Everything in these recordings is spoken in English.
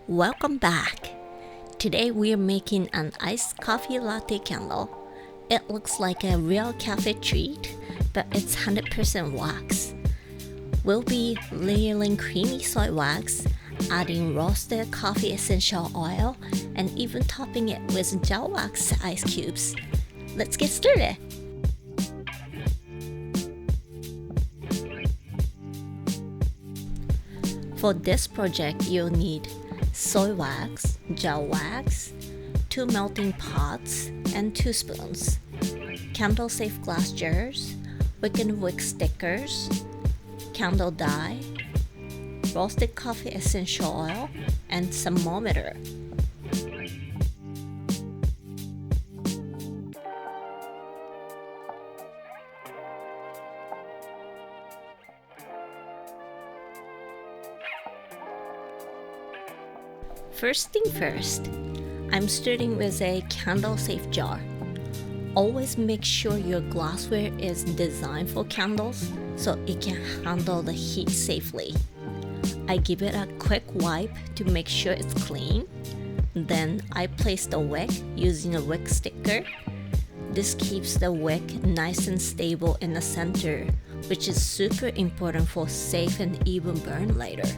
Welcome back. Today we are making an iced coffee latte candle. It looks like a real cafe treat, but it's 100% wax. We'll be layering creamy soy wax, adding roasted coffee essential oil, and even topping it with gel wax ice cubes. Let's get started. For this project, you'll need soy wax, gel wax, 2 melting pots, and 2 spoons, candle-safe glass jars, wick and wick stickers, candle dye, roasted coffee essential oil, and thermometer. First thing first, I'm starting with a candle-safe jar. Always make sure your glassware is designed for candles so it can handle the heat safely. I give it a quick wipe to make sure it's clean. Then I place the wick using a wick sticker. This keeps the wick nice and stable in the center, which is super important for safe and even burn later.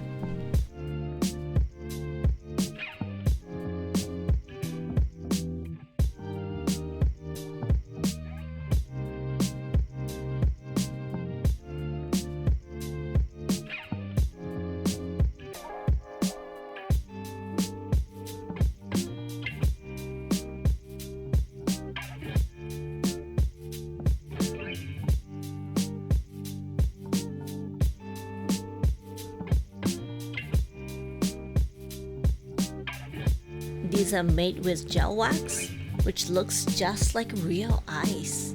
These are made with gel wax, which looks just like real ice.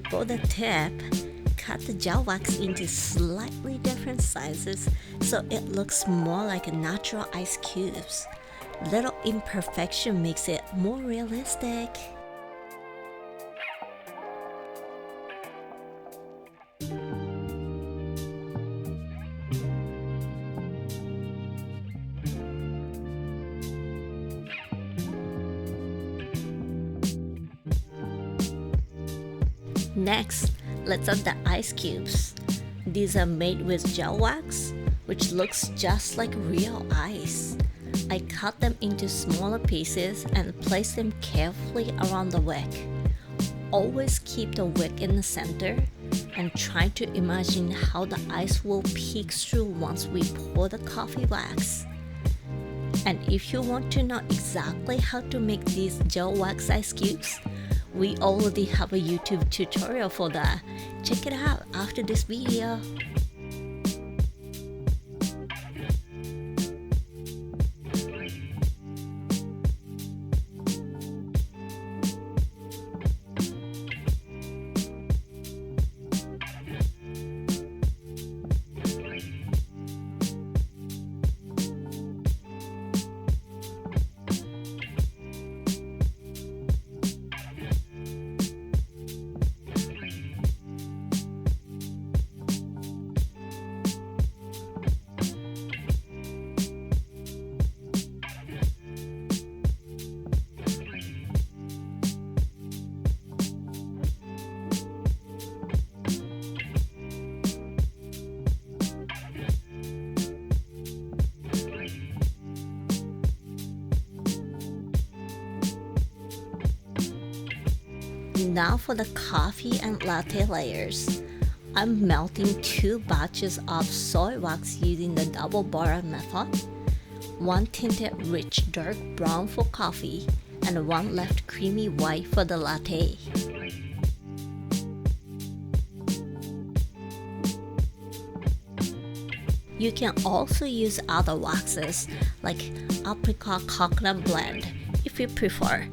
For the tip, cut the gel wax into slightly different sizes so it looks more like natural ice cubes. Little imperfection makes it more realistic. Next, let's add the ice cubes. These are made with gel wax, which looks just like real ice. I cut them into smaller pieces and place them carefully around the wick. Always keep the wick in the center and try to imagine how the ice will peek through once we pour the coffee wax. And if you want to know exactly how to make these gel wax ice cubes, we already have a YouTube tutorial for that. Check it out after this video. Now for the coffee and latte layers. I'm melting 2 batches of soy wax using the double boiler method. 1 tinted rich dark brown for coffee and 1 left creamy white for the latte. You can also use other waxes like apricot coconut blend if you prefer.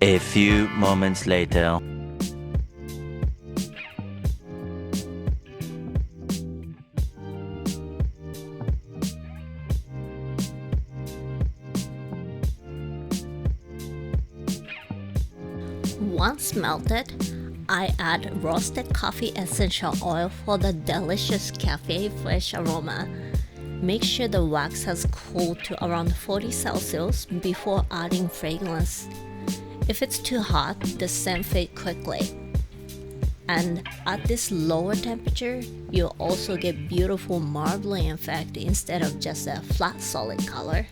A few moments later. Once melted, I add roasted coffee essential oil for the delicious cafe fresh aroma. Make sure the wax has cooled to around 40 Celsius before adding fragrance. If it's too hot, the scent fades quickly. And at this lower temperature, you'll also get beautiful marbling effect instead of just a flat solid color.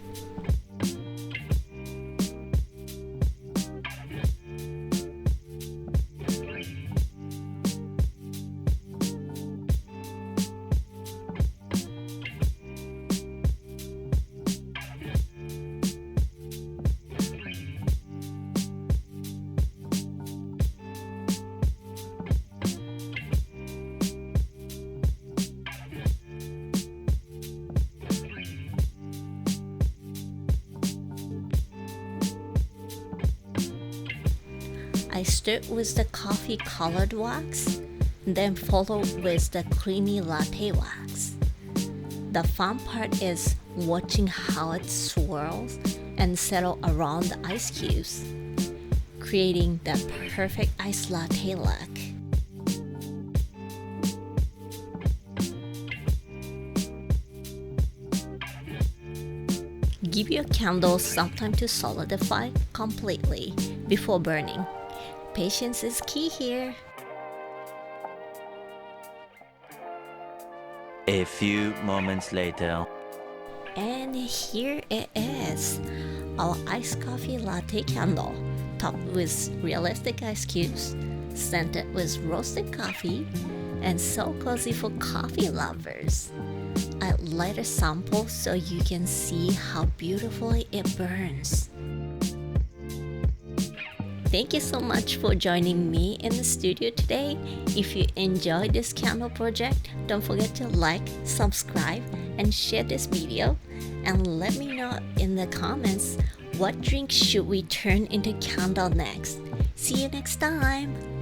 I start with the coffee colored wax, then follow with the creamy latte wax. The fun part is watching how it swirls and settle around the ice cubes, creating the perfect iced latte look. Give your candle some time to solidify completely before burning. Patience is key here. A few moments later. And here it is, our iced coffee latte candle, topped with realistic ice cubes, scented with roasted coffee, and so cozy for coffee lovers. I light a sample so you can see how beautifully it burns. Thank you so much for joining me in the studio today. If you enjoyed this candle project, don't forget to like, subscribe, and share this video. And let me know in the comments what drink should we turn into candle next. See you next time!